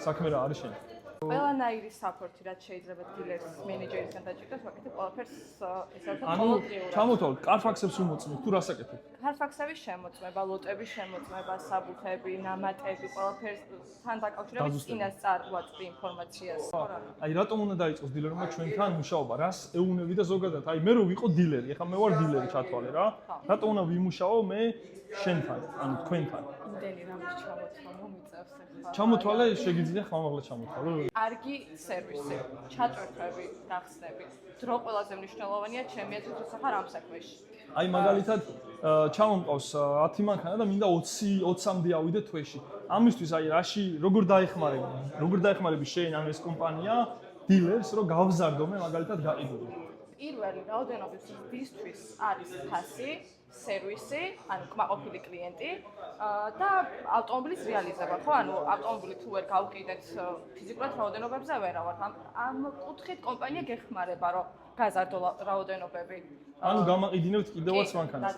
საქმე რა არის შენ? ყველანაირი საფორთი რაც შეიძლება დილერს მენეჯერისგან დაჭირდეს, ვაკეთებ ყველაფერს ესე ვთქვათ, ანუ ყოველდღიურად. ჩამოთვალ, კარფაქსებს უმოწმებ, თუ რას აკეთებ? კარფაქსების შემოწმება, ლოტების შემოწმება, საბუთები, ნამატები, ყველაფერსთან დაკავშირებით წინას წარვაწვდი ინფორმაციას. აი რატომ უნდა დაიწყოს დილერმა ჩვენთან მუშაობა? რას ეუნები და ზოგადად? აი მე რო ვიყო დილერი, ეხლა მე ვარ დილერი ჩათვალე რა. რატომ უნდა ვიმუშაო მე შენთან, ანუ თქვენთან? იმდენი რამის ჩამოთვალა მომიწევს ახლა. ჩამოთვალე შეგიძლია ხმამაღლა ჩამოთვალო. კარგი სერვისი, ჩატვირთვები, გახსნები. დრო ყველაზე მნიშვნელოვანია ჩემი აზრით ახლა რამ საქმეში. აი მაგალითად ჩამომყავს 10 მანქანა და მინდა 20-მდე ავიდე თვეში. ამისთვის აი რაში როგორ დაეხმარები შენ ან ეს კომპანია დილერს რომ გავზარდო მე მაგალითად გაყიდული. პირველი რაოდენობის ზრდისთვის არის ფასი, სერვისი, ანუ კმაყოფილი კლიენტი და ავტომობილის რეალიზება, ხო? ანუ ავტომობილი თუ ვერ გავყიდეთ ფიზიკურად რაოდენობებზე ვერ ავარ. ამ კუთხით კომპანია გეხმარება, რომ გაზარდო რაოდენობები. ანუ გამაყიდინებთ კიდევაც მანქანას.